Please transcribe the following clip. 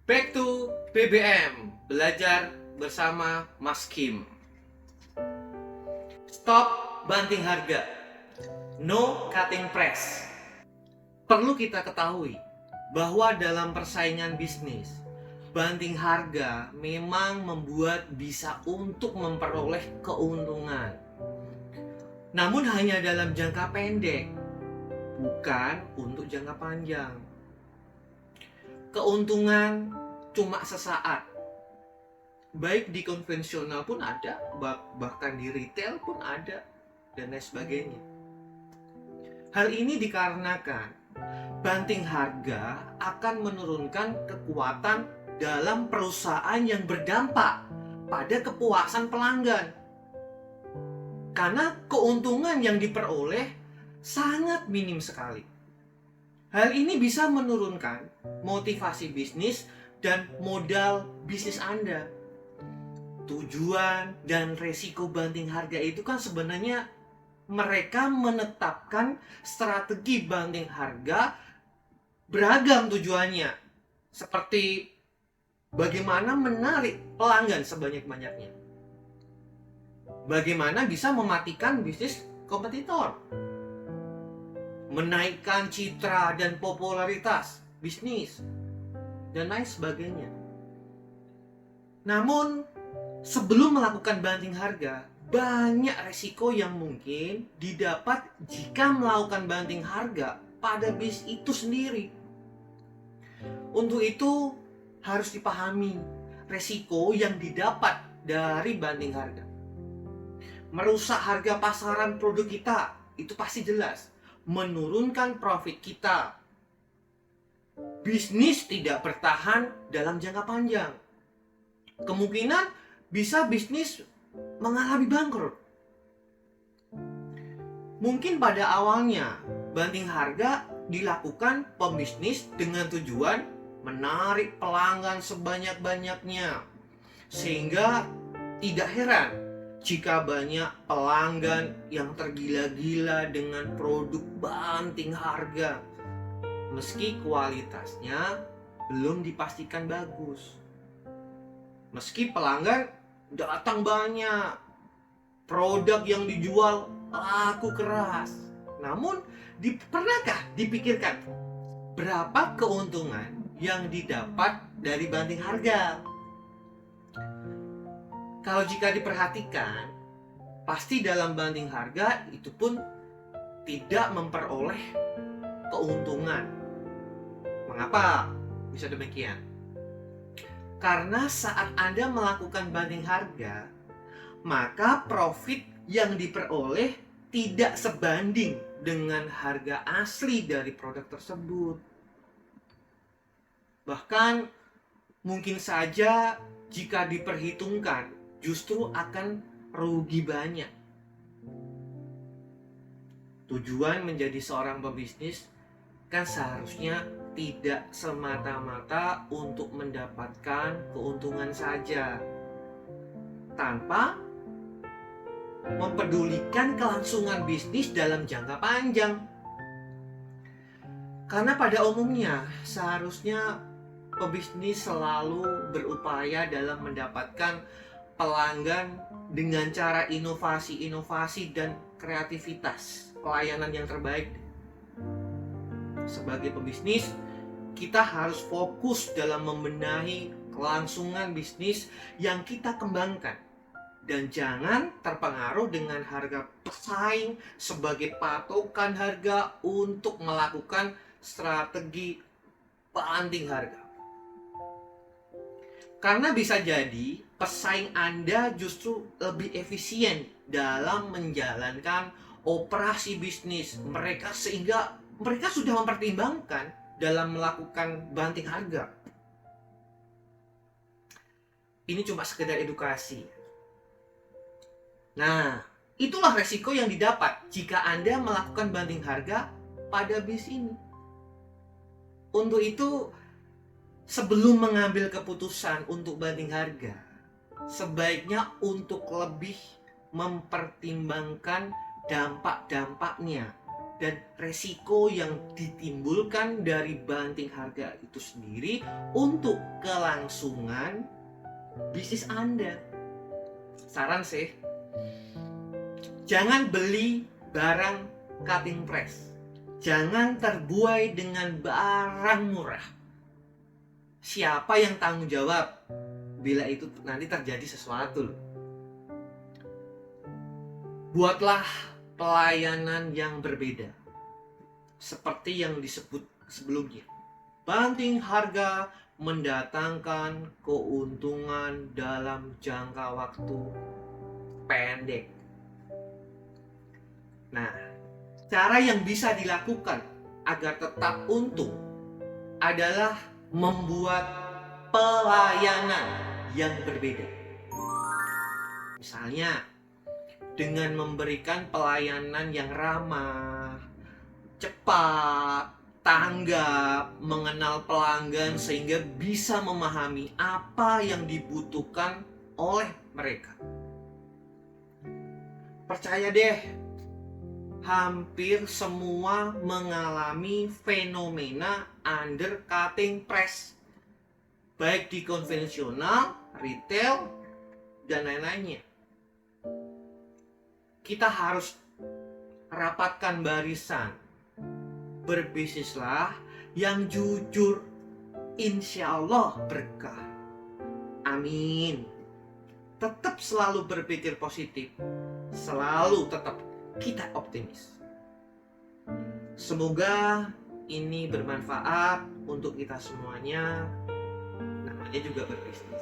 Back to BBM, belajar bersama Mas Kim. Stop banting harga, no cutting price. Perlu kita ketahui bahwa dalam persaingan bisnis, banting harga memang membuat bisa untuk memperoleh keuntungan. Namun hanya dalam jangka pendek, bukan untuk jangka panjang. Keuntungan cuma sesaat. Baik di konvensional pun ada, bahkan di retail pun ada, dan lain sebagainya. Hal ini dikarenakan banting harga akan menurunkan kekuatan dalam perusahaan yang berdampak pada kepuasan pelanggan. Karena keuntungan yang diperoleh sangat minim sekali. Hal ini bisa menurunkan motivasi bisnis dan modal bisnis Anda. Tujuan dan resiko banting harga itu kan sebenarnya mereka menetapkan strategi banting harga beragam tujuannya. Seperti bagaimana menarik pelanggan sebanyak-banyaknya. Bagaimana bisa mematikan bisnis kompetitor. Menaikkan citra dan popularitas bisnis, dan lain sebagainya. Namun, sebelum melakukan banting harga, banyak resiko yang mungkin didapat jika melakukan banting harga pada bisnis itu sendiri. Untuk itu, harus dipahami resiko yang didapat dari banting harga. Merusak harga pasaran produk kita, itu pasti jelas. Menurunkan profit kita. Bisnis tidak bertahan dalam jangka panjang. Kemungkinan bisa bisnis mengalami bangkrut. Mungkin pada awalnya banting harga dilakukan pembisnis dengan tujuan menarik pelanggan sebanyak-banyaknya. Sehingga tidak heran jika banyak pelanggan yang tergila-gila dengan produk banting harga, meski kualitasnya belum dipastikan bagus. Meski pelanggan datang banyak, produk yang dijual laku keras. Namun, pernahkah dipikirkan berapa keuntungan yang didapat dari banting harga? Kalau jika diperhatikan, pasti dalam banting harga itu pun tidak memperoleh keuntungan. Mengapa bisa demikian? Karena saat Anda melakukan banting harga, maka profit yang diperoleh tidak sebanding dengan harga asli dari produk tersebut. Bahkan mungkin saja jika diperhitungkan justru akan rugi banyak. Tujuan menjadi seorang pebisnis kan seharusnya tidak semata-mata untuk mendapatkan keuntungan saja, tanpa mempedulikan kelangsungan bisnis dalam jangka panjang. Karena pada umumnya seharusnya pebisnis selalu berupaya dalam mendapatkan pelanggan dengan cara inovasi-inovasi dan kreativitas pelayanan yang terbaik. Sebagai pebisnis, kita harus fokus dalam membenahi kelangsungan bisnis yang kita kembangkan dan jangan terpengaruh dengan harga pesaing sebagai patokan harga untuk melakukan strategi banting harga. Karena bisa jadi pesaing Anda justru lebih efisien dalam menjalankan operasi bisnis mereka, sehingga mereka sudah mempertimbangkan dalam melakukan banting harga. Ini cuma sekedar edukasi. Nah, itulah resiko yang didapat jika Anda melakukan banting harga pada bisnis ini. Untuk itu, sebelum mengambil keputusan untuk banting harga, sebaiknya untuk lebih mempertimbangkan dampak-dampaknya dan resiko yang ditimbulkan dari banting harga itu sendiri untuk kelangsungan bisnis Anda. Saran sih, jangan beli barang cutting press. Jangan terbuai dengan barang murah. Siapa yang tanggung jawab bila itu nanti terjadi sesuatu? Buatlah pelayanan yang berbeda. Seperti yang disebut sebelumnya. Banting harga mendatangkan keuntungan dalam jangka waktu pendek. Nah, cara yang bisa dilakukan agar tetap untung adalah membuat pelayanan yang berbeda. Misalnya, dengan memberikan pelayanan yang ramah, cepat, tanggap, mengenal pelanggan sehingga bisa memahami apa yang dibutuhkan oleh mereka. Percaya deh, hampir semua mengalami fenomena undercutting press, baik di konvensional, retail, dan lain-lainnya. Kita harus rapatkan barisan. Berbisnislah yang jujur, insya Allah berkah. Amin. Tetap selalu berpikir positif. Selalu tetap kita optimis. Semoga ini bermanfaat untuk kita semuanya. Namanya juga berbisnis.